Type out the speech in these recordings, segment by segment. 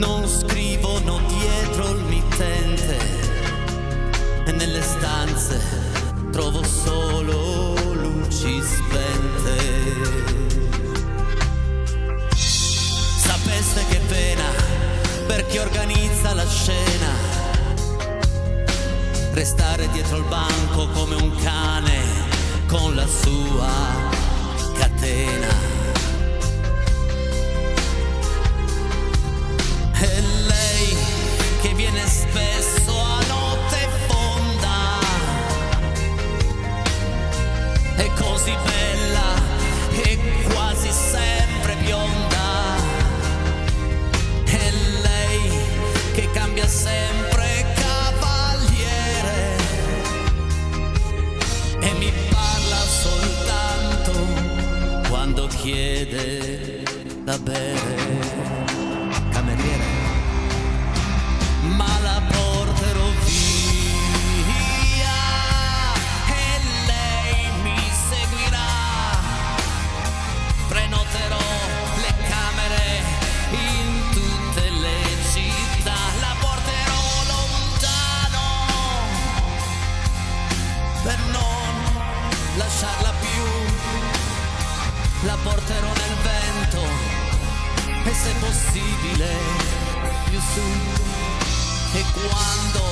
Non scrivono dietro il mittente e nelle stanze trovo solo luci spente. Sapeste che pena per chi organizza la scena, restare dietro il banco come un cane con la sua catena. E lei che viene spesso a notte fonda, è così bella e quasi sempre bionda. E lei che cambia sempre cavaliere e mi parla soltanto quando chiede da bere. Cameriere, ma la porterò via e lei mi seguirà. Prenoterò le camere in tutte le città, la porterò lontano per non lasciarla più. La porterò nel vento e se possibile più su, e quando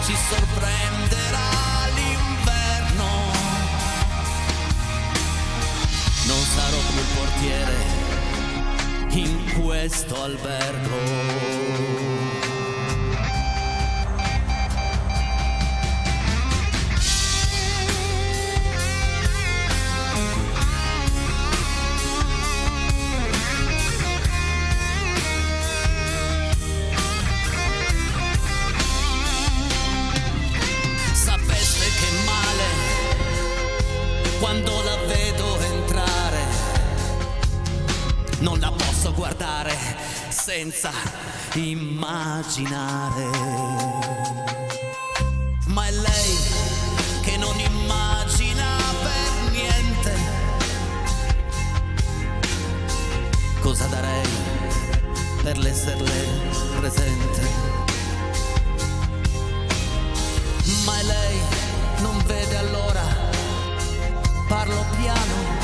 ci sorprenderà l'inverno non sarò più il portiere in questo albergo. Quando la vedo entrare non la posso guardare senza immaginare. Ma è lei che non immagina per niente cosa darei per l'esserle presente. Ma è lei, non vede allora. Parlo piano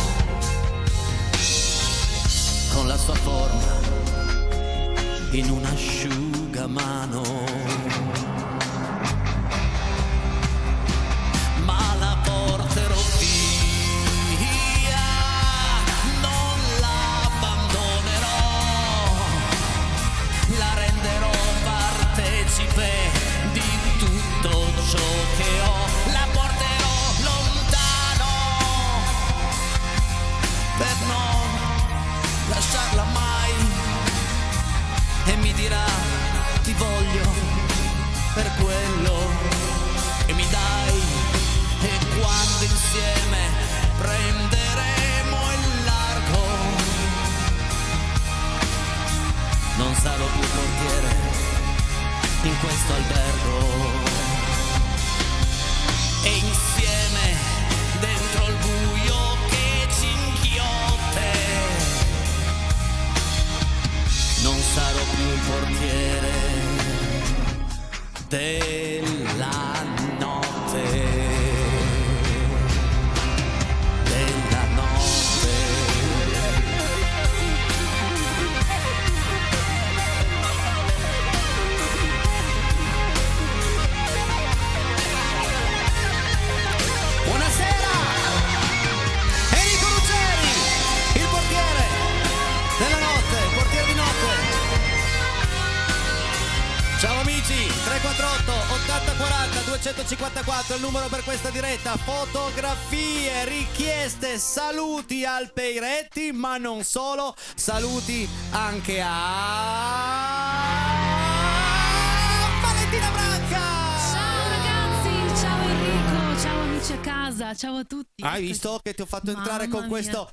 con la sua forma in un asciugamano, ma la porterò via, non la abbandonerò, la renderò partecipe di tutto ciò che ho. La porterò lontano per non lasciarla mai, e mi dirà ti voglio per quello che mi dai, e quando insieme prenderemo il largo non sarò più portiere in questo albergo, e insieme dentro il buio che ci inchiotte non sarò più il portiere della notte. Della notte. Buonasera! Enrico Ruggeri, il portiere della notte, il portiere di notte. Ciao amici, 348 80 40 254 il numero per questa diretta. Fotografie, richieste, saluti al Peiretti, ma non solo, saluti anche a Valentina Branca. Ciao ragazzi, ciao Enrico, ciao amici a casa, ciao a tutti. Hai visto che ti ho fatto entrare con questa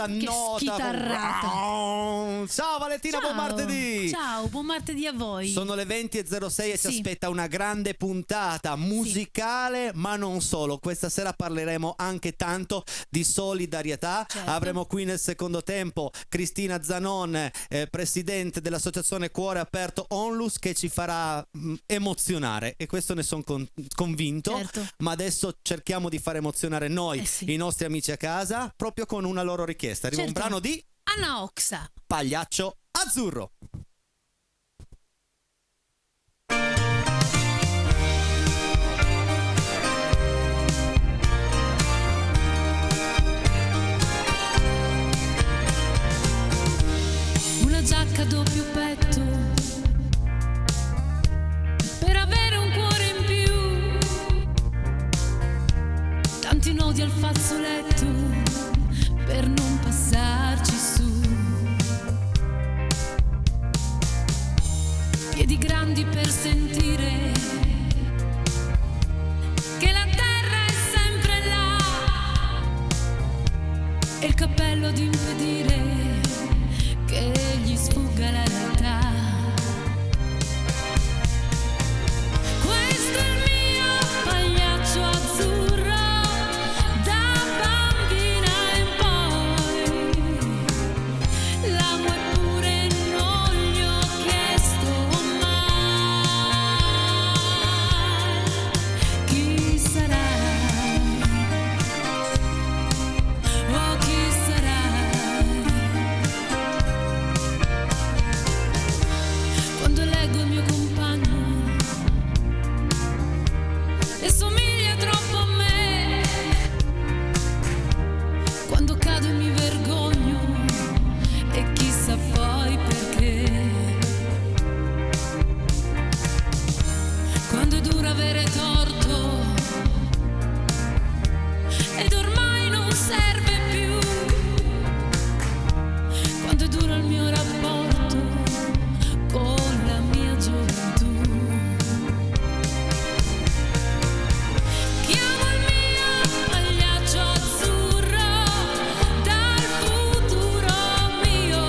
che nota? schitarrata. Ciao Valentina, buon martedì. Ciao, buon martedì a voi. Sono le 20:06 e ci Sì. aspetta una grande puntata musicale, ma non solo. Questa sera parleremo anche tanto di solidarietà. Certo. Avremo qui nel secondo tempo Cristina Zanon, presidente dell'associazione Cuore Aperto Onlus, che ci farà emozionare, e questo ne sono convinto. Certo. Ma adesso cerchiamo di far emozionare noi, Sì. i nostri amici a casa, proprio con una loro richiesta. Arriva Certo. un brano di Anna Oxa. Pagliaccio Azzurro. Una giacca a doppio petto per avere un cuore in più, tanti nodi al fazzoletto per non passarci su, piedi grandi per sentire che la terra è sempre là, e il cappello ad impedire che gli sfugga la realtà. Questo è il mio pagliaccio azzurro, da bambina in poi. L'amo eppure non gli ho chiesto mai chi sarai, oh chi sarai. Quando leggo il mio compagno e somiglia troppo a me, quando cado e mi vergogno e chissà poi perché, quando è duro avere torto ed ormai non serve più, quando è duro il mio rapporto con la mia gioventù. Chiamo il mio pagliaccio azzurro dal futuro mio,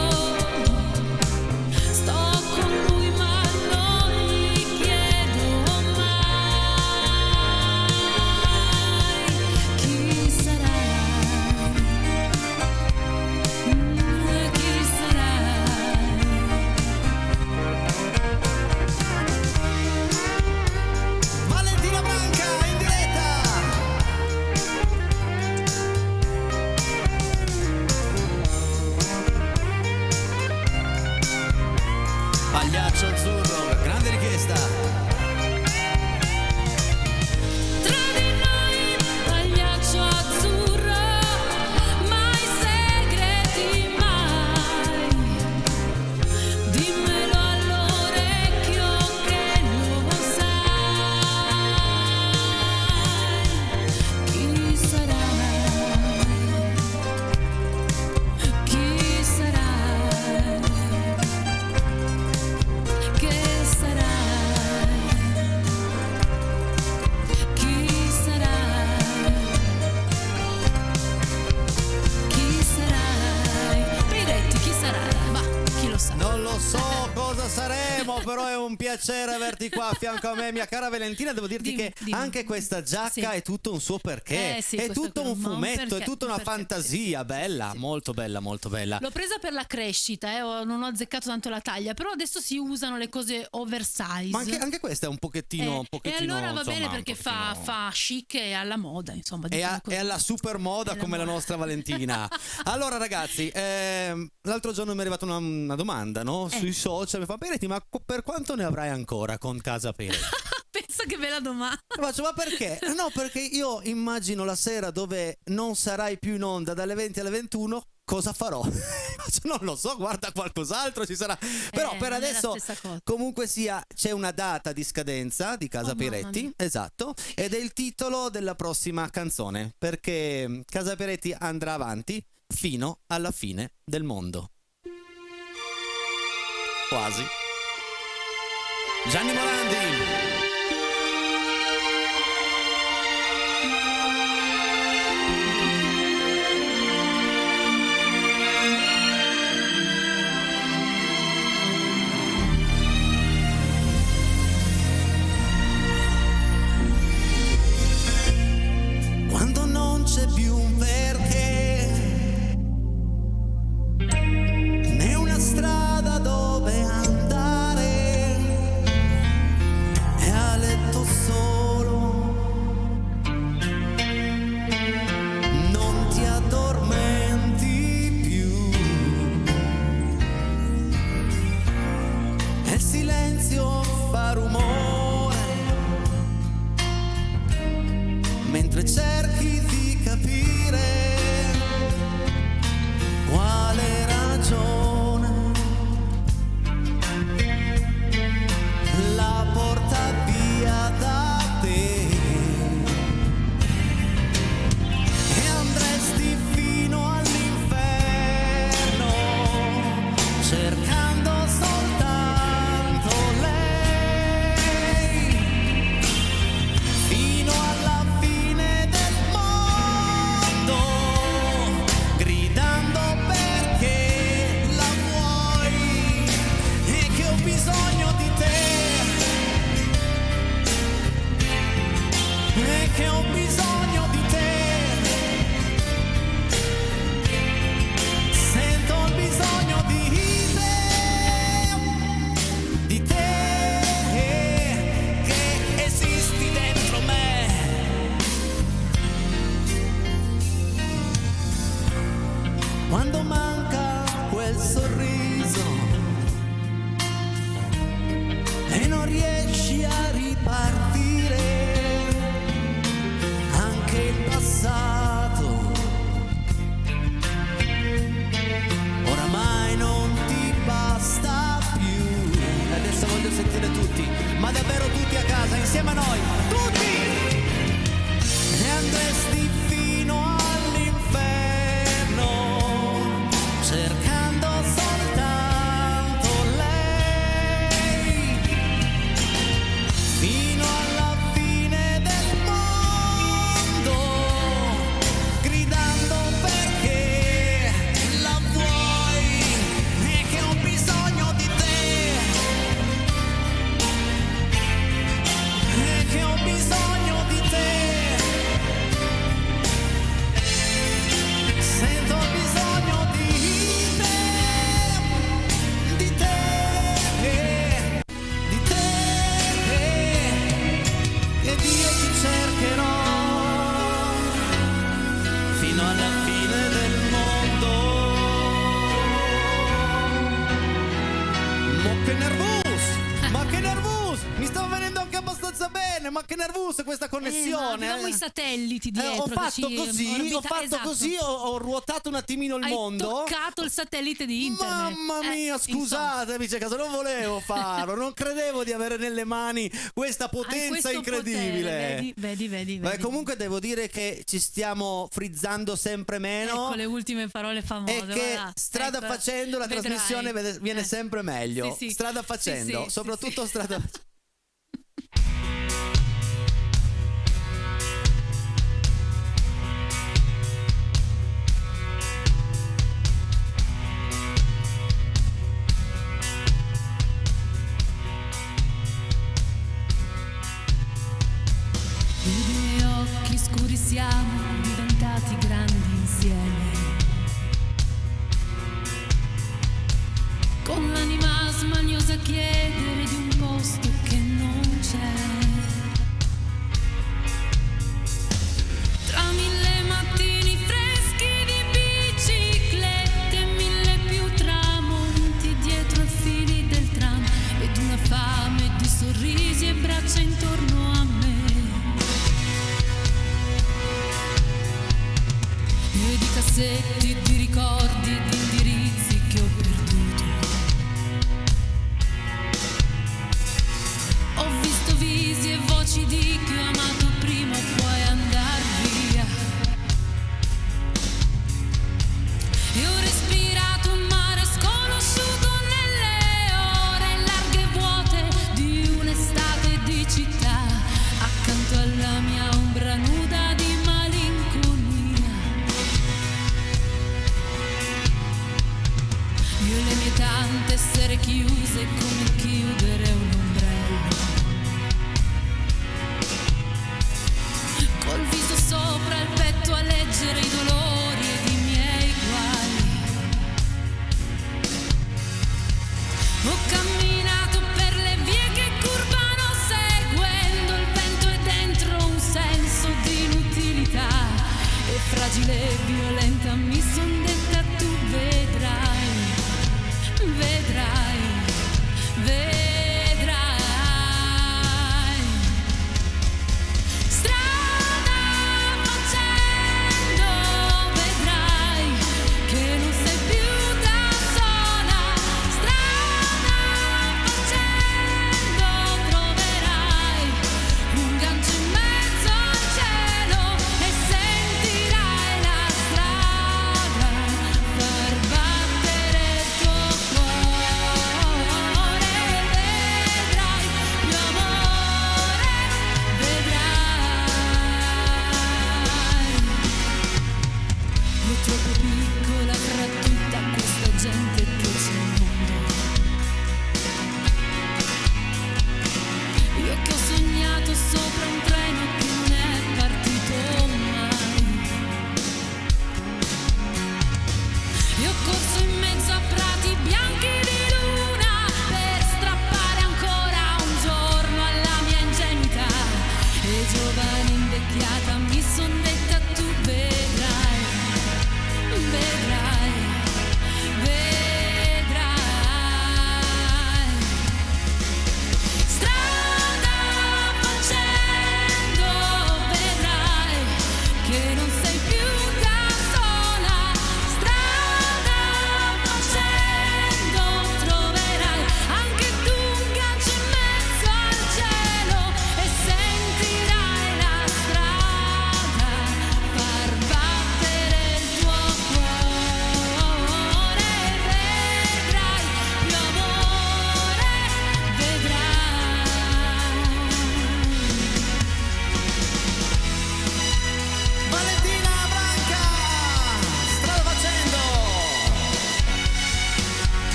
sto con lui ma non gli chiedo mai chi sarai, chi sarai. Valentina Branca in diretta. Pagliaccio Azzurro, grande richiesta. Tra di noi pagliaccio azzurro, mai segreti mai, dimmelo all'orecchio che lo sai, chi sarai, chi sarai, che sarai, chi sarai, chi sarai, Piretti, chi sarai, va, chi lo sa. Non lo so cosa saremo, però è un piacere averti qua a fianco a me, mia cara Valentina. Devo dirti Dimmi, che dimmi. anche questa giacca Sì. è tutto un suo perché, Sì, è questo tutto un ma fumetto, è perché, tutta una perché, fantasia, sì. bella, Sì. molto bella, molto bella. L'ho presa per la crescita, non ho azzeccato tanto la taglia, però adesso si usano le cose oversize. Ma anche questa è un pochettino, e allora va insomma, bene un perché pochettino- fa chic e alla moda, insomma. È, diciamo così. è alla super moda È alla come la moda. nostra Valentina. Allora ragazzi, l'altro giorno mi è arrivata una domanda, no? Sui social, mi fa: Peretti, ma per quanto ne avrai ancora con Casa Peretti? Pensa che bella domanda. Faccio, ma perché? No, perché io immagino la sera dove non sarai più in onda dalle 20 alle 21. Cosa farò? Faccio, non lo so, guarda qualcos'altro ci sarà. Però per non è la adesso stessa cosa. comunque sia c'è una data di scadenza di Casa Oh, mamma Peretti, mia. esatto, ed è il titolo della prossima canzone, perché Casa Peretti andrà avanti fino alla fine del mondo. Quasi. Gianni Morandi. nel silenzio fa rumore, mentre cerchi di capire quale ragione la porta via da te, e andresti fino all'inferno cercando soltanto lei, fino alla fine del mondo, gridando perché la vuoi e che ho bisogno di te, e che ho bisogno di te, sento il bisogno di te, che esisti dentro me. Quando manca quel sorriso e non riesci a ripartire, anche il passato oramai non ti basta più. E adesso voglio sentire tutti, ma davvero tutti a casa, insieme a noi, tutti! E andresti fino all'inferno cercando soltanto lei, fino alla fine del mondo, gridando perché la vuoi e che ho bisogno di te, e che ho bisogno di te, sento il bisogno di te, ed io ti cercherò fino alla fine del mondo. Ma che nervus! Ma che nervus! Mi stavo venendo anche abbastanza bene, ma che nervus questa connessione! Ma avevamo i satelliti dietro. Ho fatto che ci così, esatto. ho ruotato un attimino il Hai mondo. toccato il satellite di internet. Mamma mia, scusatemi, c'è caso, non volevo farlo, non credevo di avere nelle mani questa potenza incredibile. Vedi. Beh, comunque devo dire che ci stiamo frizzando sempre meno. Ecco le ultime parole famose. E che voilà. strada Ecco, facendo la vedrai. trasmissione viene sempre meglio. Sì. Strada facendo, Sì, soprattutto sì. strada facendo. I due occhi scuri siamo diventati grandi insieme, con l'anima smaniosa a chiedere di un posto che non c'è. Tra mille mattini freschi di biciclette, mille più tramonti dietro ai fili del tram, ed una fame di sorrisi e braccia intorno a me. E di cassetti di ricordi, di indirizzi che ho perduto. Ho visto visi e voci di chi ho amato prima o poi andar via. E ho respirato un mare sconosciuto nelle ore larghe e vuote di un'estate di città, accanto alla mia ombra nuda di malinconia. Io e le mie tante sere chiuse come chiudere un ombrello.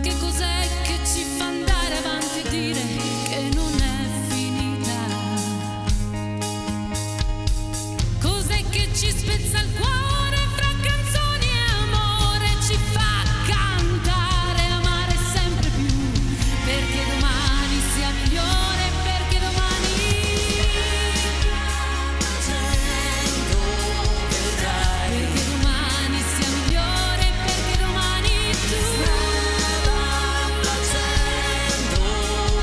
Che cos'è che ci fa andare avanti e dire che non è finita? Cos'è che ci spezza il cuore fra canzoni e amore, ci fa cantare, amare sempre più, perché domani sia migliore, perché domani perché domani sia migliore, perché domani tu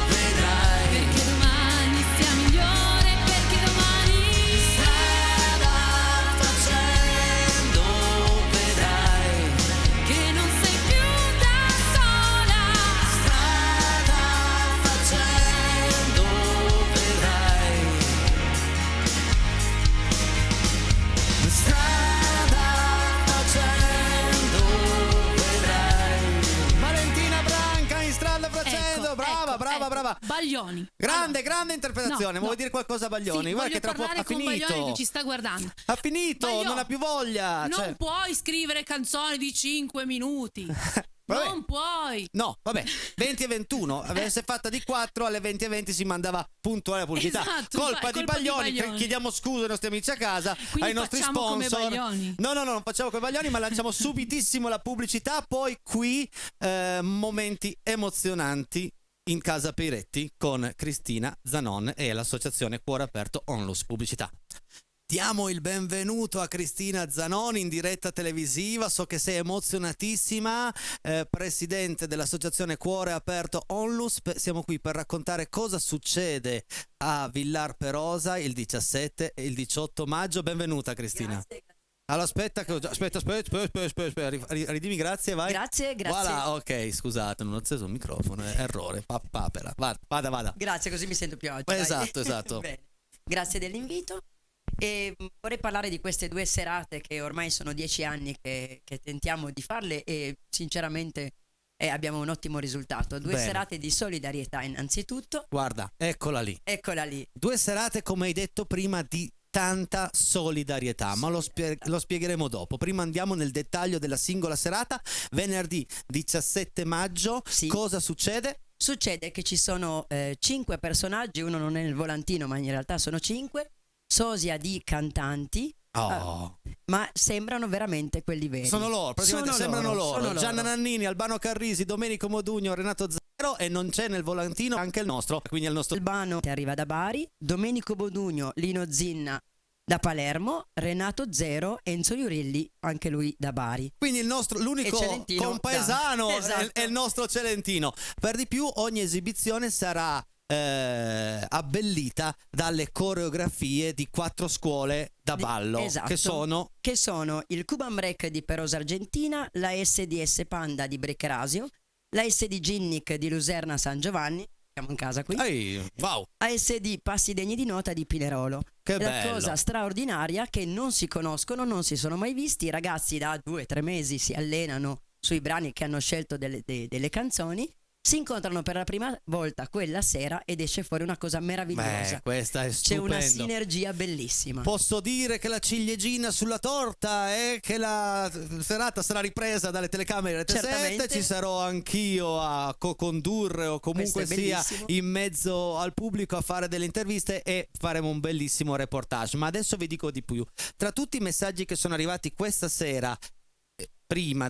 perché domani sia migliore, perché domani che non sei più da sola. Valentina Branca in strada facendo, Ecco, brava, ecco, brava, ecco. brava. Baglioni. Grande, Allora, grande interpretazione. no, Vuoi no. dire qualcosa a Baglioni? Sì, Guarda voglio che tra poco parlare ha con Baglioni finito. che ci sta guardando. Ha finito, Baglioni, non ha più voglia. Non cioè. puoi scrivere canzoni di 5 minuti. Vabbè. Non puoi. No, vabbè, 20 e 21, avesse fatta di 4 alle 20 e 20 si mandava puntuale la pubblicità. Esatto, colpa di colpa di Baglioni, Baglioni. chiediamo scusa ai nostri amici a casa, Quindi ai nostri facciamo come sponsor. Baglioni. No, non facciamo come Baglioni, ma lanciamo subitissimo la pubblicità, poi qui momenti emozionanti in casa Peiretti con Cristina Zanon e l'associazione Cuore Aperto Onlus Pubblicità. Diamo il benvenuto a Cristina Zanoni in diretta televisiva, so che sei emozionatissima, presidente dell'associazione Cuore Aperto Onlus. Siamo qui per raccontare cosa succede a Villar Perosa il 17 e il 18 maggio. Benvenuta Cristina. Grazie. Allora aspetta, ridimi grazie, vai. Grazie. Voilà, ok, scusate, non ho acceso il microfono, errore, papera, vada. Grazie, così mi sento più oggi. dai. Esatto. Bene. Grazie dell'invito. E vorrei parlare di queste 2 serate che ormai sono 10 anni che tentiamo di farle e sinceramente abbiamo un ottimo risultato. 2 Bene. serate di solidarietà innanzitutto. Guarda, eccola lì. 2 serate, come hai detto prima, di tanta solidarietà, ma lo spiegheremo dopo. Prima andiamo nel dettaglio della singola serata. Venerdì 17 maggio, Sì. cosa succede? Succede che ci sono 5 personaggi, uno non è nel volantino ma in realtà sono 5, sosia di cantanti, ma sembrano veramente quelli veri. Sono loro, praticamente sembrano loro. sono Gianna loro. Nannini, Albano Carrisi, Domenico Modugno, Renato Zero, e non c'è nel volantino anche il nostro, quindi è il nostro. Albano arriva da Bari, Domenico Modugno, Lino Zinna da Palermo, Renato Zero, Enzo Iurilli, anche lui da Bari. Quindi l'unico E Celentino compaesano Esatto. è il nostro Celentino. Per di più ogni esibizione sarà abbellita dalle coreografie di 4 scuole da ballo, Esatto. che sono il Cuban Break di Perosa Argentina, la SDS Panda di Breccherasio, la SD Ginnic di Luserna San Giovanni, siamo in casa qui, wow, ASD Passi Degni di Nota di Pinerolo. che È la bello. cosa straordinaria che non si conoscono, non si sono mai visti. I ragazzi da 2-3 mesi si allenano sui brani che hanno scelto delle canzoni, si incontrano per la prima volta quella sera ed esce fuori una cosa meravigliosa. Questa è C'è stupendo. una sinergia bellissima. Posso dire che la ciliegina sulla torta è che la serata sarà ripresa dalle telecamere Rete 7. Certamente. Ci sarò anch'io a co-condurre o comunque Questo è sia bellissimo. in mezzo al pubblico a fare delle interviste e faremo un bellissimo reportage. Ma adesso vi dico di più. Tra tutti i messaggi che sono arrivati questa sera, prima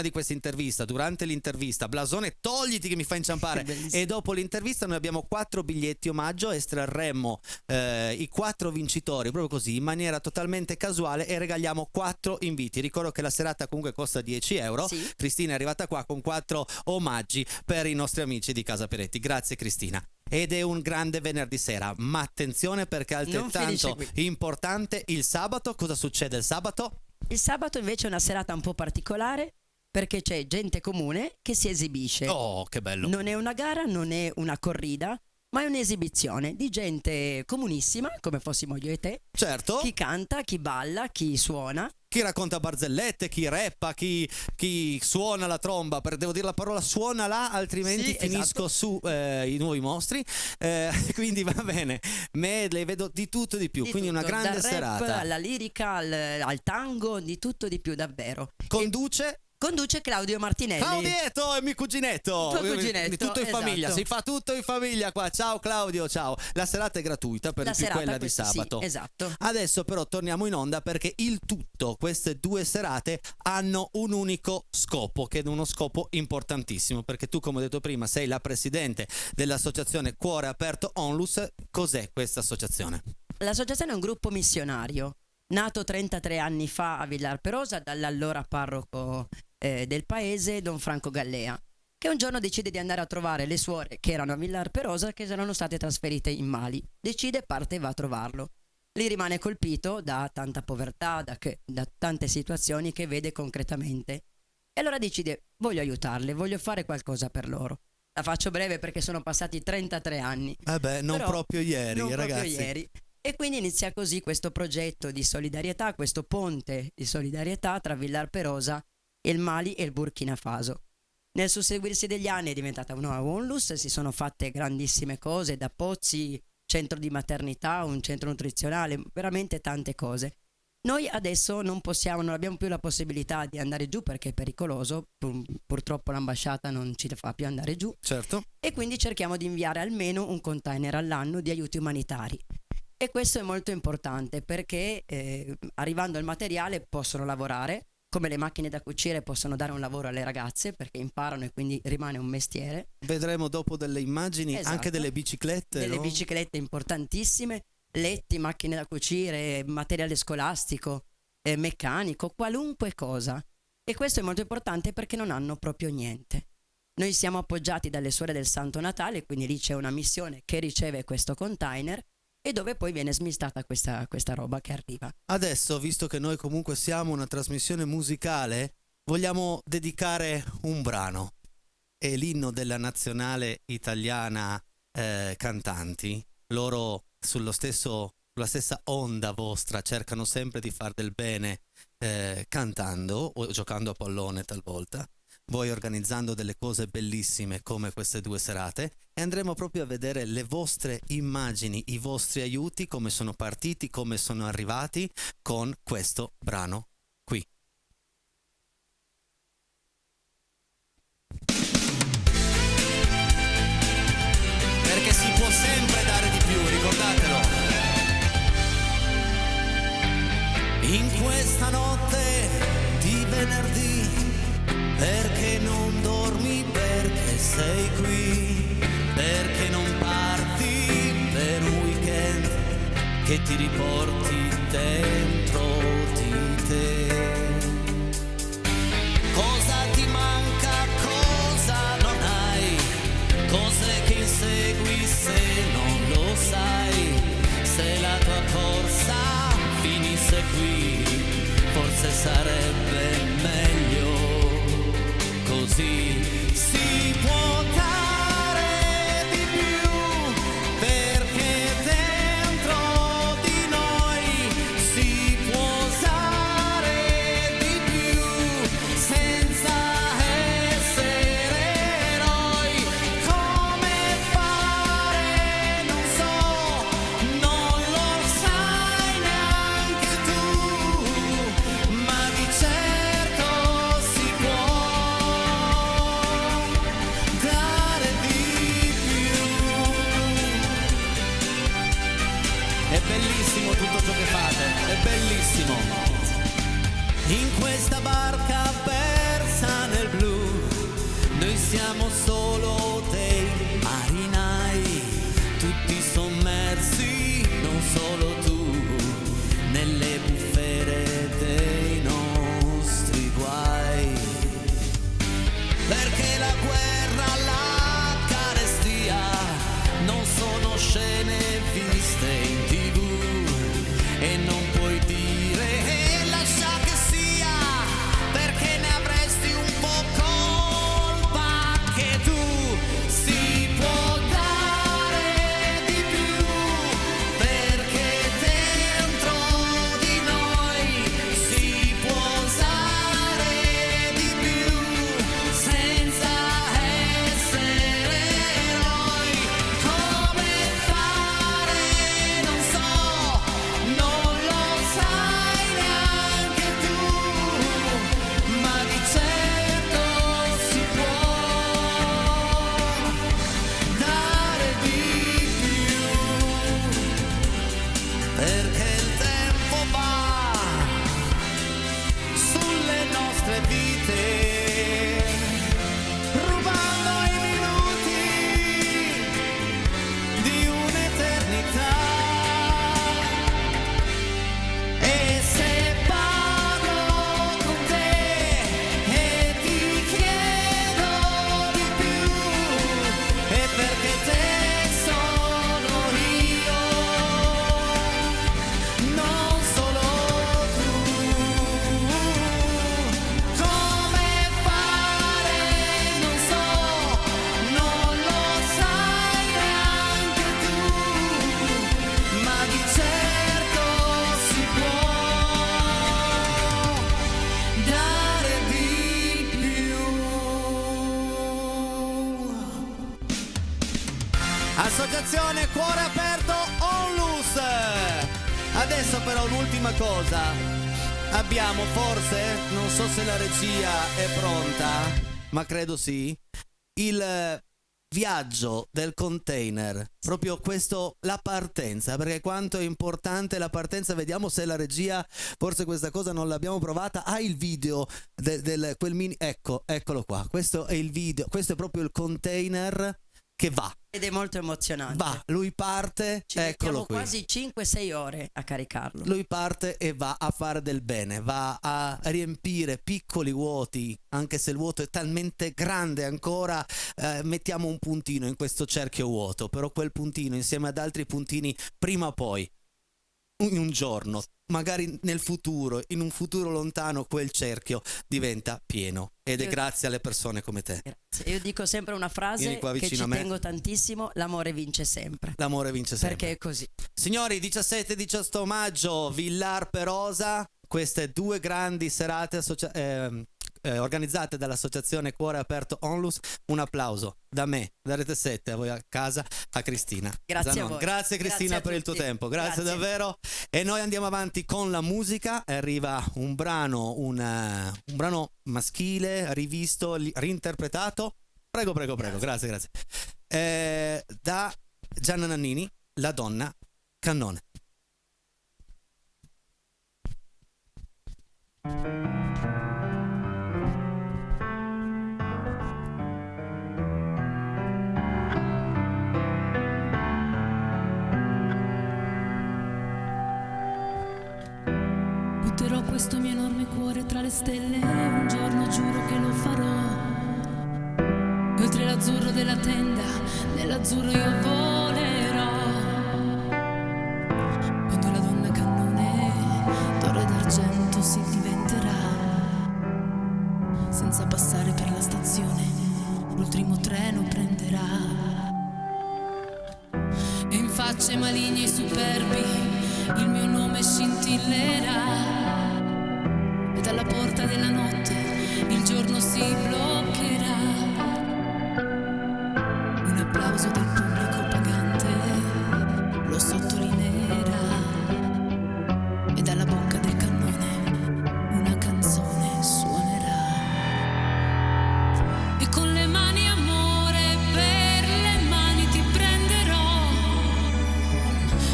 di questa intervista, durante l'intervista, Blasone togliti che mi fa inciampare, Bellissimo. e dopo l'intervista noi abbiamo 4 biglietti omaggio, estrarremo i 4 vincitori proprio così in maniera totalmente casuale e regaliamo 4 inviti. Ricordo che la serata comunque costa 10 euro. Sì. Cristina è arrivata qua con 4 omaggi per i nostri amici di Casa Peretti. Grazie Cristina. Ed è un grande venerdì sera, ma attenzione perché è Non finisce altrettanto qui. importante il sabato. Cosa succede il sabato? Il sabato invece è una serata un po' particolare perché c'è gente comune che si esibisce. Oh, che bello. Non è una gara, non è una corrida, ma è un'esibizione di gente comunissima, come fossimo io e te. Certo. Chi canta, chi balla, chi suona. Chi racconta barzellette, chi rappa, chi suona la tromba. Devo dire la parola suona là, altrimenti Sì, finisco esatto. su i nuovi mostri. Quindi va bene. Medley, vedo di tutto e di più. Di quindi tutto, una grande dal rap serata. alla lirica, al tango, di tutto di più davvero. Conduce Conduce Claudio Martinelli. Claudietto è mio cuginetto. Tuo cuginetto, Tutto in famiglia, esatto. si fa tutto in famiglia qua. Ciao Claudio, ciao. La serata è gratuita per La di più serata, quella di sì, sabato. esatto. Adesso però torniamo in onda perché il tutto, queste 2 serate hanno un unico scopo, che è uno scopo importantissimo, perché tu, come ho detto prima, sei la presidente dell'associazione Cuore Aperto Onlus. Cos'è questa associazione? L'associazione è un gruppo missionario nato 33 anni fa a Villar Perosa dall'allora parroco del paese, Don Franco Gallea, che un giorno decide di andare a trovare le suore che erano a Villar Perosa, che erano state trasferite in Mali. Decide, parte e va a trovarlo. Lì rimane colpito da tanta povertà, da tante situazioni che vede concretamente. E allora decide: voglio aiutarle, voglio fare qualcosa per loro. La faccio breve perché sono passati 33 anni. Non Però proprio ieri, non ragazzi. proprio ieri. E quindi inizia così questo progetto di solidarietà, questo ponte di solidarietà tra Villar Perosa, il Mali e il Burkina Faso. Nel susseguirsi degli anni è diventata una onlus, si sono fatte grandissime cose, da pozzi, centro di maternità, un centro nutrizionale, veramente tante cose. Noi adesso non abbiamo più la possibilità di andare giù perché è pericoloso, purtroppo l'ambasciata non ci fa più andare giù, Certo. e quindi cerchiamo di inviare almeno un container all'anno di aiuti umanitari. E questo è molto importante perché arrivando il materiale possono lavorare, come le macchine da cucire possono dare un lavoro alle ragazze perché imparano e quindi rimane un mestiere. Vedremo dopo delle immagini, Esatto. anche delle biciclette. Delle no? biciclette importantissime, letti, macchine da cucire, materiale scolastico, meccanico, qualunque cosa. E questo è molto importante perché non hanno proprio niente. Noi siamo appoggiati dalle Suore del Santo Natale, quindi lì c'è una missione che riceve questo container e dove poi viene smistata questa roba che arriva. Adesso, visto che noi comunque siamo una trasmissione musicale, vogliamo dedicare un brano. È l'inno della nazionale italiana cantanti. Loro sulla stessa onda vostra cercano sempre di far del bene cantando o giocando a pallone talvolta. Voi organizzando delle cose bellissime come queste 2 serate, e andremo proprio a vedere le vostre immagini, i vostri aiuti, come sono partiti, come sono arrivati con questo brano qui. Perché si può sempre dare di più, ricordatelo. In questa notte di venerdì, perché non dormi, perché sei qui, perché non parti per un weekend che ti riporti dentro di te. Cosa ti manca, cosa non hai, cose che insegui se non lo sai, se la tua corsa finisse qui, forse sarebbe meglio così. Si può dare di più perché dentro di noi si può usare di più senza essere eroi. Come fare non so, non lo sai neanche tu, ma di certo si può dare di più. È bellissimo tutto ciò che fate, è bellissimo. In questa barca persa nel blu, noi siamo solo dei marinai, tutti sommersi, non solo tu, nelle bufere dei nostri guai. Perché la guerra, la carestia non sono scene viste in TV e non puoi dire lascia che sia, perché ne avresti un po' colpa anche tu. Si può dare di più perché dentro di noi si può usare di più senza Associazione Cuore Aperto Onlus. Adesso però un'ultima cosa. Abbiamo forse, non so se la regia è pronta, ma credo sì, il viaggio del container, proprio questo, la partenza, perché quanto è importante la partenza. Vediamo se la regia, forse questa cosa non l'abbiamo provata, ha il video quel mini, eccolo qua, questo è il video, questo è proprio il container che va. Ed è molto emozionante. Va, lui parte, Ci eccolo mettiamo qui. quasi 5-6 ore a caricarlo. Lui parte e va a fare del bene, va a riempire piccoli vuoti, anche se il vuoto è talmente grande ancora, mettiamo un puntino in questo cerchio vuoto, però quel puntino insieme ad altri puntini prima o poi, in un giorno, magari nel futuro, in un futuro lontano, quel cerchio diventa pieno, ed è grazie alle persone come te. Grazie. Io dico sempre una frase Vieni qua che vicino ci a me. tengo tantissimo: l'amore vince sempre. L'amore vince sempre. Perché è così. Signori, 17-18 maggio, Villar Perosa, queste due grandi serate organizzate dall'associazione Cuore Aperto Onlus. Un applauso da me, da Rete 7, a voi a casa, a Cristina Grazie Zanon. a voi. Grazie Cristina Grazie a per il tuo tutti. tempo, grazie Grazie. davvero. E noi andiamo avanti con la musica. Arriva un brano maschile, rivisto, reinterpretato. Prego, grazie. Da Gianna Nannini, La donna cannone. Butterò questo mio enorme cuore tra le stelle, un giorno giuro che lo farò. E oltre l'azzurro della tenda, nell'azzurro io volerò. Quando la donna cannone d'oro ed argento si diventerà, senza passare per la stazione, l'ultimo treno prenderà. E in facce maligne e superbi il mio nome scintillerà, e dalla porta della notte il giorno si bloccherà. Un applauso del pubblico pagante lo sottolineerà, e dalla bocca del cannone una canzone suonerà. E con le mani amore per le mani ti prenderò,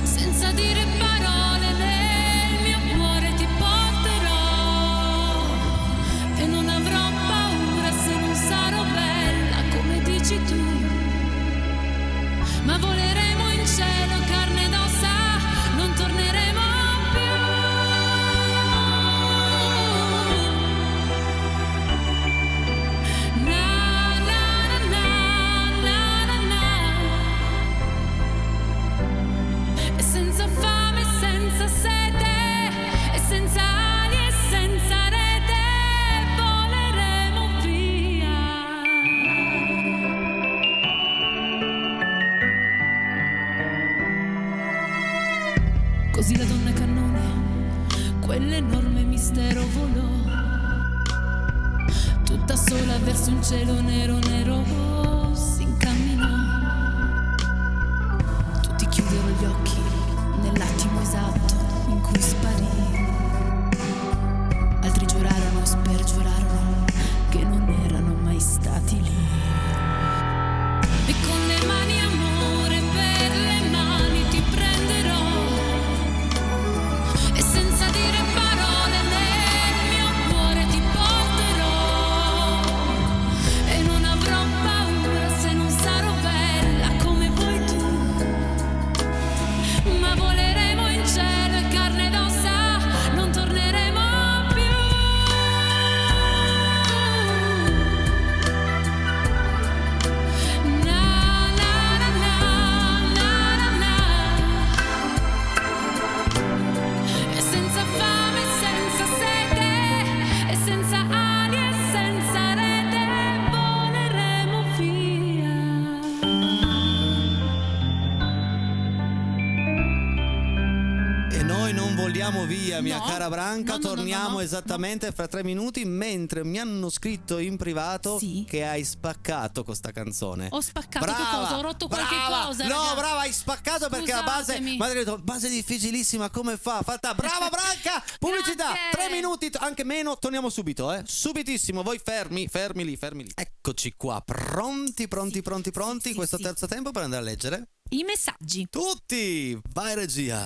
senza dire parole nel mio cuore ti porterò, e non avrò paura se non sarò bella come dici tu, ma voleremo in cielo carne ed ossa, non torneremo più. Na na na na na na. E senza fame, senza sete, e senza ali e senza rete, voleremo via. Così la donna cannone, quell'enorme mistero volò, tutta sola verso un cielo nero nero si incamminò. Tutti chiudero gli occhi nell'attimo esatto in cui sparì. Altri giurarono e spergiurarono che non erano mai stati lì. E con le mani amore per le mani ti prenderò, e senza dire parole nel mio cuore ti porterò, e non avrò andiamo via, mia No. cara Branca. No, no, Torniamo no, no. esattamente fra 3 minuti, mentre mi hanno scritto in privato Sì. che hai spaccato con sta canzone. Ho spaccato, che Brava, cosa? Ho rotto qualche brava. cosa, No, raga. brava, hai spaccato perché la base, Scusatemi. ma hai detto base difficilissima, come fa? Fatta, brava Branca. Pubblicità, Grazie. 3 minuti, anche meno, torniamo subito, subitissimo. Voi fermi lì. Eccoci qua, pronti. sì, Questo sì. terzo tempo per andare a leggere. I messaggi. Tutti, vai regia.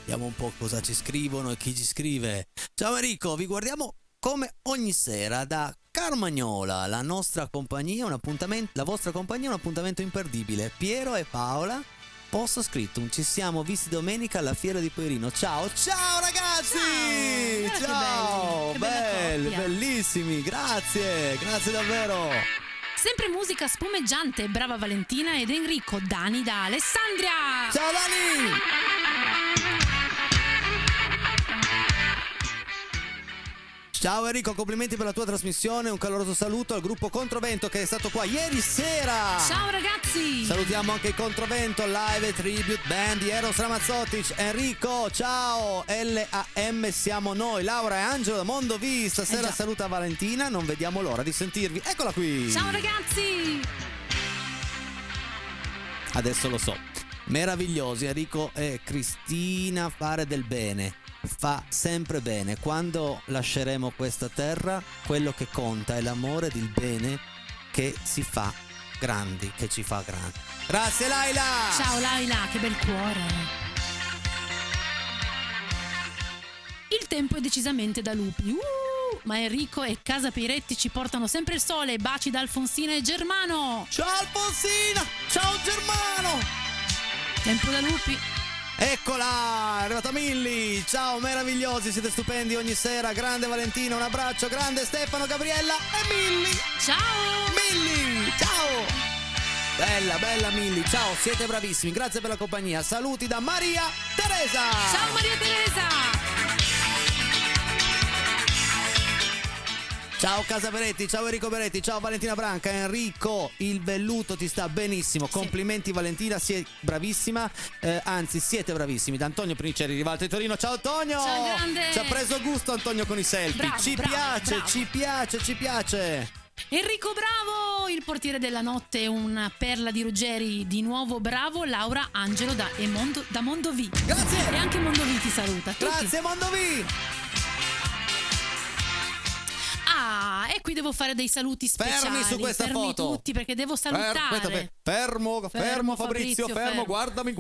Vediamo un po' cosa ci scrivono e chi ci scrive. Ciao Enrico, vi guardiamo come ogni sera da Carmagnola, la vostra compagnia è un appuntamento imperdibile. Piero e Paola, posto scritto, ci siamo visti domenica alla fiera di Poirino. Ciao ragazzi! Ciao, che bella belli, coppia. bellissimi, grazie davvero. Sempre musica spumeggiante, brava Valentina ed Enrico. Dani da Alessandria. Ciao Dani! Ciao Enrico, complimenti per la tua trasmissione, un caloroso saluto al gruppo Controvento che è stato qua ieri sera. Ciao ragazzi. Salutiamo anche il Controvento Live Tribute Band di Eros Ramazzotic. Enrico, ciao. LAM siamo noi. Laura e Angelo da Mondovì. Stasera già. saluta Valentina, non vediamo l'ora di sentirvi. Eccola qui. Ciao ragazzi. Adesso lo so. Meravigliosi Enrico e Cristina, fare del bene. Fa sempre bene. Quando lasceremo questa terra, quello che conta è l'amore ed il bene che si fa grandi, che ci fa grandi. Grazie Laila. Ciao Laila, che bel cuore. Il tempo è decisamente da lupi. Ma Enrico e Casa Piretti ci portano sempre il sole. Baci da Alfonsina e Germano. Ciao Alfonsina. Ciao Germano. Tempo da lupi. Eccola, è arrivata Milli. Ciao meravigliosi, siete stupendi ogni sera. Grande Valentina, un abbraccio. Grande Stefano, Gabriella e Milli. Ciao. Milli, ciao. Bella Milli, ciao, siete bravissimi. Grazie per la compagnia. Saluti da Maria Teresa. Ciao Maria Teresa. Ciao Casa Peretti, ciao Enrico Peretti, ciao Valentina Branca. Enrico, il velluto ti sta benissimo. Complimenti Valentina, sei bravissima. Anzi, siete bravissimi. Da Antonio Piniceri, Rivalto di Torino. Ciao Antonio! Ciao, grande! Ci ha preso gusto Antonio con i selfie. Bravo, ci bravo, piace, bravo. ci piace. Enrico bravo, il portiere della notte, una perla di Ruggeri, di nuovo bravo. Laura Angelo da Mondovì. Grazie! E anche Mondovì ti saluta. Tutti. Grazie Mondovì! Ah, e qui devo fare dei saluti speciali. Fermi su questa Fermi foto. tutti perché devo salutare. Fermo Fermo, Fabrizio, fermo. guardami.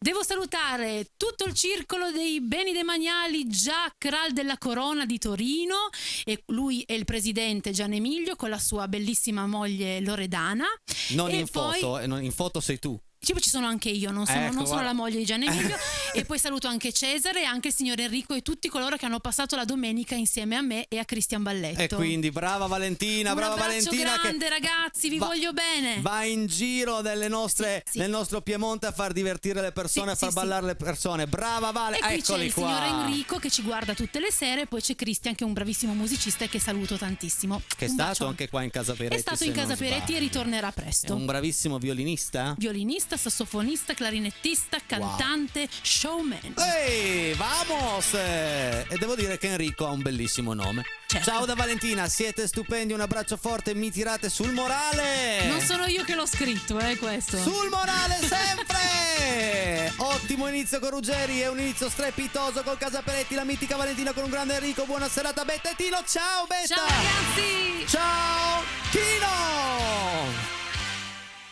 Devo salutare tutto il circolo dei beni demaniali Già Kral della Corona di Torino, e lui è il presidente Gian Emilio con la sua bellissima moglie Loredana. Non E in poi- foto, in foto sei tu. Ci sono anche io, non sono, Ecco, non sono guarda. la moglie di Gian Emilio. E poi saluto anche Cesare, anche il signor Enrico e tutti coloro che hanno passato la domenica insieme a me e a Cristian Balletto. E quindi brava Valentina, un brava abbraccio Valentina grande che ragazzi, vi va- voglio bene. va in giro nel nostro Piemonte a far divertire le persone, Sì, a far sì, ballare le persone. Brava Vale, E qui c'è eccoli il qua. signor Enrico che ci guarda tutte le sere, poi c'è Cristian che è un bravissimo musicista e che saluto tantissimo. Che è Un stato bacio. anche qua in Casa Peretti. È stato se in Casa non Peretti sbaglio. e ritornerà È presto. un bravissimo violinista. Violinista, sassofonista, clarinettista, cantante, showman. Ehi, vamos! E devo dire che Enrico ha un bellissimo nome. Certo. Ciao da Valentina, siete stupendi, un abbraccio forte, mi tirate sul morale. Non sono io che l'ho scritto, questo. Sul morale sempre! Ottimo inizio con Ruggeri e un inizio strepitoso con Casa Peretti, la mitica Valentina con un grande Enrico. Buona serata Betta e Tino, ciao Betta! Ciao ragazzi! Ciao Tino!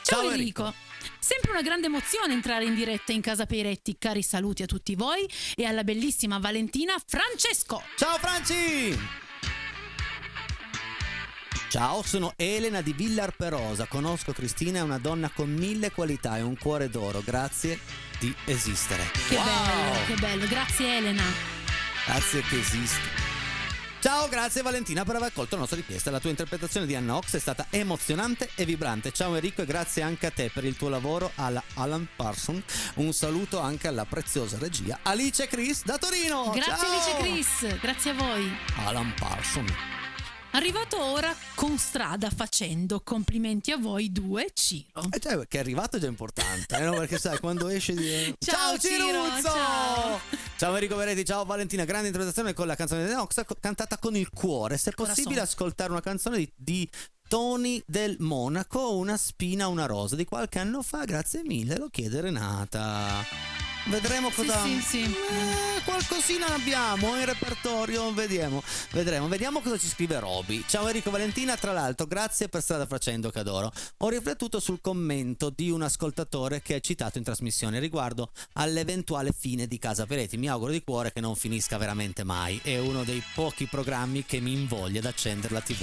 Ciao Enrico. Sempre una grande emozione entrare in diretta in Casa Peretti. Cari saluti a tutti voi e alla bellissima Valentina Francesco. Ciao Franci! Ciao, sono Elena di Villar Perosa. Conosco Cristina, è una donna con 1000 qualità e un cuore d'oro. Grazie di esistere. Che Wow! bello, che bello. Grazie Elena. Grazie che esisti. Ciao, grazie Valentina per aver accolto la nostra richiesta. La tua interpretazione di Anna Ox è stata emozionante e vibrante. Ciao Enrico e grazie anche a te per il tuo lavoro alla Alan Parsons. Un saluto anche alla preziosa regia Alice Chris da Torino. Grazie Ciao! Alice Chris, grazie a voi. Alan Parsons. Arrivato ora con strada facendo, complimenti a voi due, Ciro. Cioè, che è arrivato è già importante, no? Perché sai, quando esce di... Ciao, Ciro, Ciruzzo! ciao. Ciao Enrico Veretti, ciao Valentina, grande interpretazione con la canzone di Nox cantata con il cuore. Se è possibile Corazon. ascoltare una canzone di Toni del Monaco, Una spina, una rosa, di qualche anno fa, grazie mille, lo chiede Renata. Vedremo cosa... Sì. qualcosina abbiamo in repertorio, vedremo cosa ci scrive Roby. Ciao Enrico Valentina, tra l'altro grazie per Strada Facendo che adoro. Ho riflettuto sul commento di un ascoltatore che è citato in trasmissione riguardo all'eventuale fine di Casa Peretti. Mi auguro di cuore che non finisca veramente mai, è uno dei pochi programmi che mi invoglia ad accendere la TV.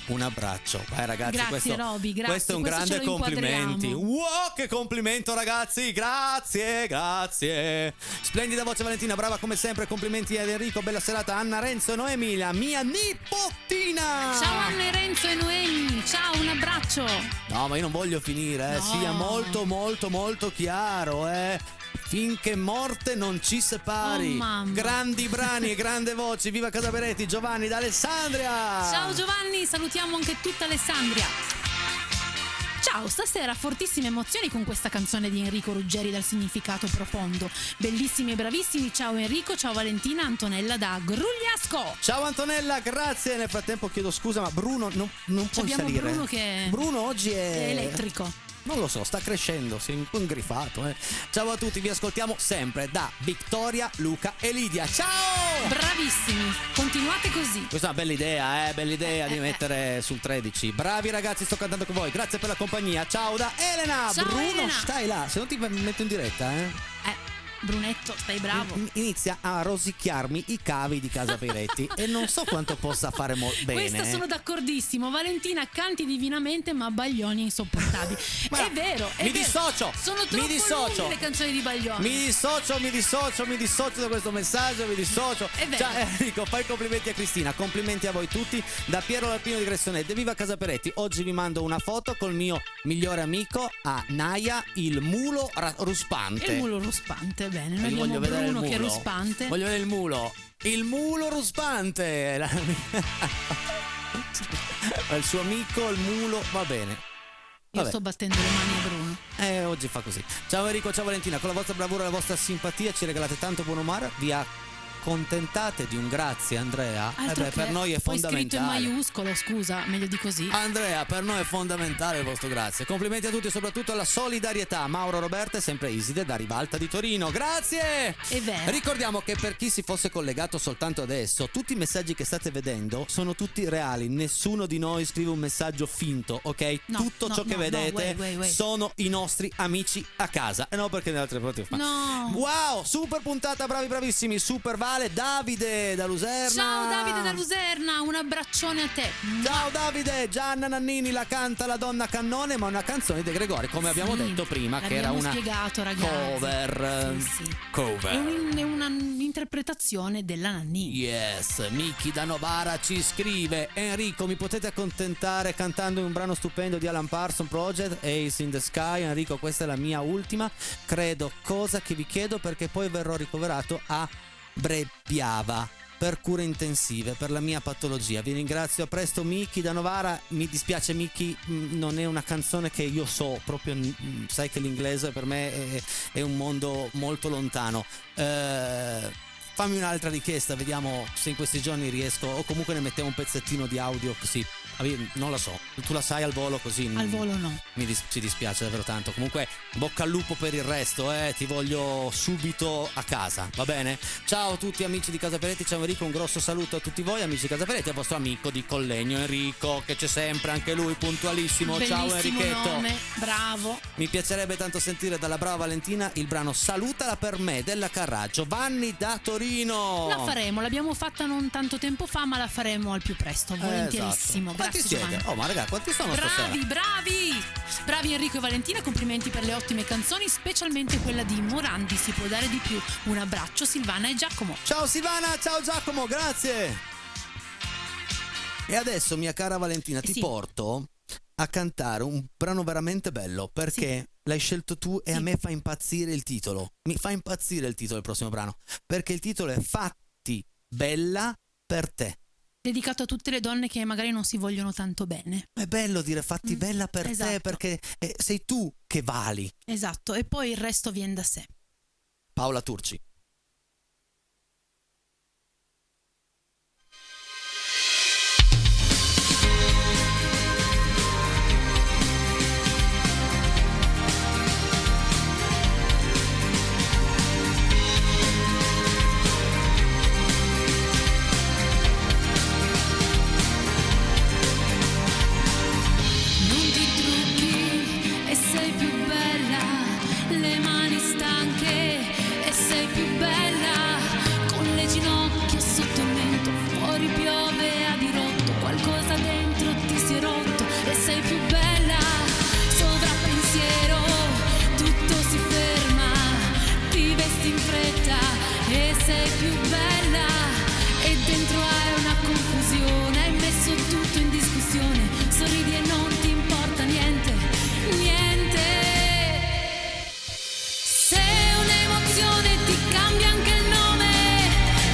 Un abbraccio. Ragazzi, Grazie, Roby, grazie. questo è un Questo grande ce lo complimenti. inquadriamo. Wow, che complimento ragazzi, grazie. Splendida voce Valentina, brava come sempre, complimenti ad Enrico, bella serata. Anna, Renzo e Noemi, la mia nipotina. Ciao Anne, Renzo e Noemi, ciao, un abbraccio. No, ma io non voglio finire, No. sia molto chiaro, finché morte non ci separi. Oh, mamma. Grandi brani e grande voci, viva Casa Peretti. Giovanni da Alessandria. Ciao Giovanni, salutiamo anche tutta Alessandria. Ciao, stasera fortissime emozioni con questa canzone di Enrico Ruggeri dal significato profondo. Bellissimi e bravissimi, ciao Enrico, ciao Valentina, Antonella da Grugliasco. Ciao Antonella, grazie. Nel frattempo chiedo scusa, ma Bruno non puoi Abbiamo salire. Bruno che Bruno oggi è elettrico. Non lo so, sta crescendo, si è ingrifato. Ciao a tutti, vi ascoltiamo sempre da Vittoria, Luca e Lidia. Ciao! Bravissimi, continuate così. Questa è una bella idea di mettere sul 13. Bravi ragazzi, sto cantando con voi. Grazie per la compagnia. Ciao da Elena. Ciao, Bruno, Elena. stai là, se non ti metto in diretta, Brunetto, stai bravo. Inizia a rosicchiarmi i cavi di Casa Peretti e non so quanto possa fare bene. Questa sono d'accordissimo. Valentina canti divinamente, ma Baglioni insopportabili. Ma è vero, è mi vero. dissocio. Sono troppo mi dissocio. lunghe le canzoni di Baglioni. Mi dissocio da questo messaggio, mi dissocio. È vero. Ciao Enrico, fai complimenti a Cristina, complimenti a voi tutti. Da Piero Larpino di Gressonette, viva Casa Peretti. Oggi vi mando una foto col mio migliore amico a Naia, il mulo ruspante. Il mulo ruspante, bene. Noi Io abbiamo voglio vedere Bruno il che è mulo. ruspante. Voglio vedere il mulo. Il mulo ruspante. Il suo amico, il mulo, va bene. Io Vabbè. sto battendo le mani a Bruno. Oggi fa così. Ciao Enrico, ciao Valentina, con la vostra bravura e la vostra simpatia ci regalate tanto buon umore, vi accontentate di un grazie Andrea. Altro Per che. noi è Poi scritto in fondamentale. maiuscolo, scusa, meglio di così. Andrea, per noi è fondamentale il vostro grazie. Complimenti a tutti e soprattutto alla solidarietà. Mauro Roberta e sempre Iside da Rivalta di Torino. Grazie! È vero. Ricordiamo che per chi si fosse collegato soltanto adesso, tutti i messaggi che state vedendo sono tutti reali. Nessuno di noi scrive un messaggio finto, ok? No, Tutto no, ciò che no, vedete wait. sono i nostri amici a casa. E no, perché nelle altre parti fa. No. Wow, super puntata, bravissimi. Super Vale, Davide da Luserna. Ciao Davide da Luserna, un abbraccione a te. Ciao Davide, Gianna Nannini la canta la donna cannone, ma una canzone di De Gregori, come abbiamo Sì, detto prima, che era l'abbiamo una spiegato, ragazzi. cover. Sì. Cover. È un'interpretazione della Nannini. Yes, Miki da Novara ci scrive: Enrico, mi potete accontentare cantando un brano stupendo di Alan Parsons Project, Ace in the Sky. Enrico, questa è la mia ultima, credo, cosa che vi chiedo, perché poi verrò ricoverato a Brebbiava per cure intensive per la mia patologia. Vi ringrazio, a presto Miki da Novara. Mi dispiace Miki, non è una canzone che io so proprio, sai che l'inglese per me è un mondo molto lontano. Fammi un'altra richiesta, vediamo se in questi giorni riesco, o comunque ne mettiamo un pezzettino di audio così. Non la so, tu la sai al volo così? Al volo no. Ci dispiace davvero tanto. Comunque bocca al lupo per il resto, ti voglio subito a casa, va bene? Ciao a tutti amici di Casa Peretti, ciao Enrico, un grosso saluto a tutti voi amici di Casa Peretti, al vostro amico di Collegno Enrico, che c'è sempre, anche lui puntualissimo. Ciao Bellissimo Enrichetto, nome, bravo. mi piacerebbe tanto sentire dalla brava Valentina il brano Salutala per me della Carraggio. Vanni da Torino. La faremo, l'abbiamo fatta non tanto tempo fa, ma la faremo al più presto, volentierissimo. Esatto. Quanti Grazie siete? Giovanni. Oh, ma ragazzi, quanti sono stasera? Bravi Enrico e Valentina, complimenti per le ottime canzoni, specialmente quella di Morandi, si può dare di più. Un abbraccio Silvana e Giacomo. Ciao Silvana, ciao Giacomo, grazie. E adesso, mia cara Valentina, ti Sì. porto a cantare un brano veramente bello, perché l'hai scelto tu e a me fa impazzire il titolo. Mi fa impazzire il titolo del prossimo brano, perché il titolo è Fatti bella per te. dedicato a tutte le donne che magari non si vogliono tanto bene. È bello dire fatti bella per te, Esatto. perché sei tu che vali. Esatto, e poi il resto viene da sé. Paola Turci. Non ti trucchi e sei più bella, le mani stanche e sei più bella, con le ginocchia sotto il mento, fuori piove a dirotto, qualcosa dentro ti si è rotto e sei più bella, sovrappensiero, tutto si ferma, ti vesti in fretta e sei più bella, e dentro hai una confusione, hai messo tutto in discussione, sorridi e non ti importa niente, niente. Se un'emozione ti cambia anche il nome,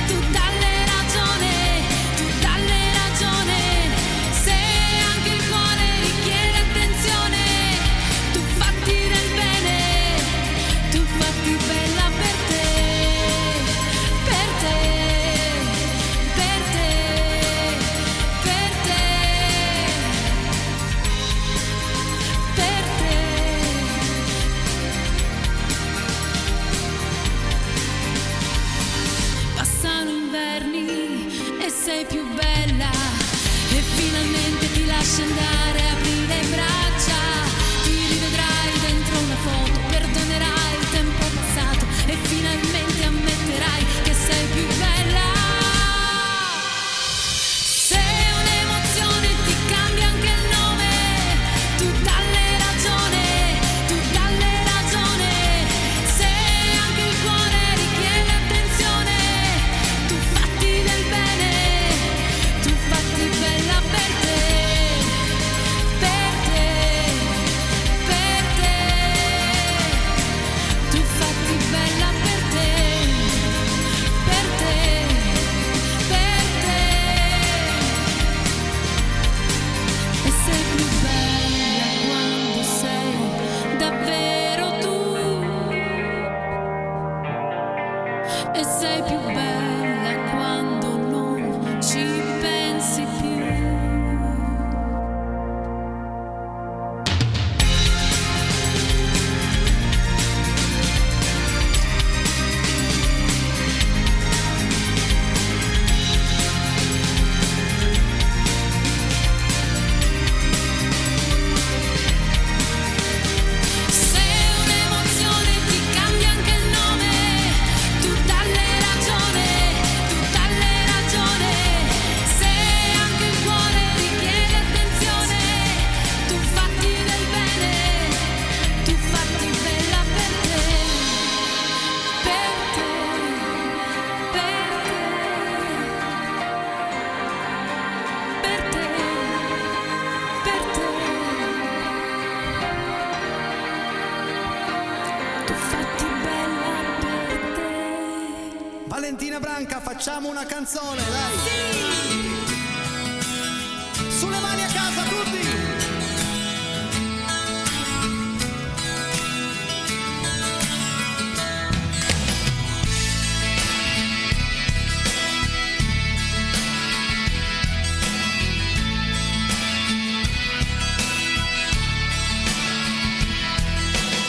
tu dalle ragione, se anche il cuore richiede attenzione, tu fatti del bene, tu fatti bella per te, per te, per te, per te, per te. Passano inverni e sei più bella, e finalmente ti lasci andare, apri le braccia, ti rivedrai dentro una foto, perdonerai il tempo passato e finalmente ammetterai che sei più bella. Se un'emozione ti cambia anche il nome, tu dalle ragione, se anche il cuore richiede attenzione, tu fatti del bene, tu fatti bella per te, per te, per te, tu fatti bella per te, per te, per te, e sei più bella quando sei davvero tu, e sei più bella quando non ci pensi più. Se un'emozione ti cambia anche il nome, tu dalle ragione, se anche il cuore richiede attenzione, tu fatti del bene, tu fatti bella per te, per te, per te, per te, per te. Tu fatti bella per te. Valentina Branca, facciamo una canzone, dai! Sulle mani a casa tutti!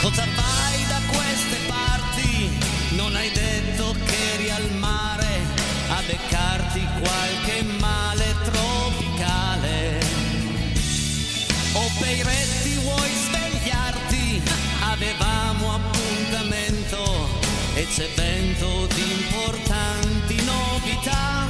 Cosa fai da queste parti? Non hai detto che eri al mare a beccarti qualche male tropicale. O Peiretti, vuoi svegliarti? Avevamo appuntamento e c'è vento di importanti novità.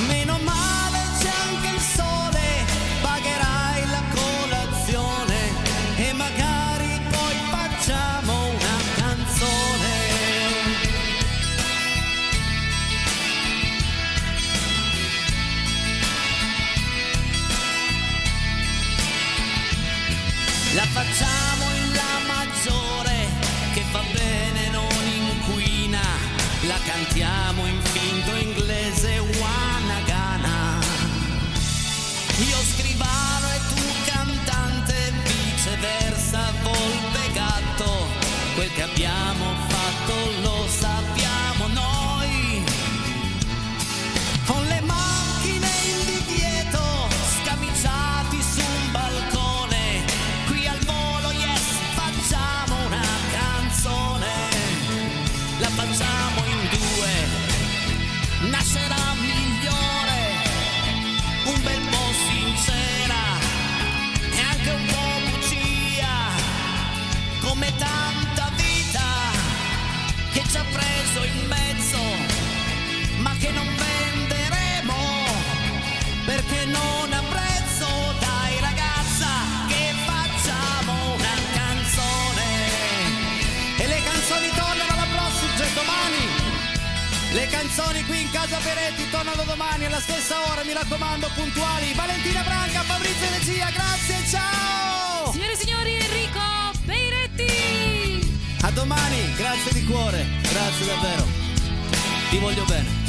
Meno male c'è anche il sole, pagherai la colazione e magari poi facciamo una canzone. La facciamo in La maggiore, che fa bene, non inquina. La cantiamo in finto inglese, wow. canzoni qui in casa Peiretti tornano domani alla stessa ora, mi raccomando, puntuali. Valentina Branca, Fabrizio Regia, grazie, ciao! Signore e signori, Enrico Peiretti! A domani, grazie di cuore, grazie davvero. Ti voglio bene.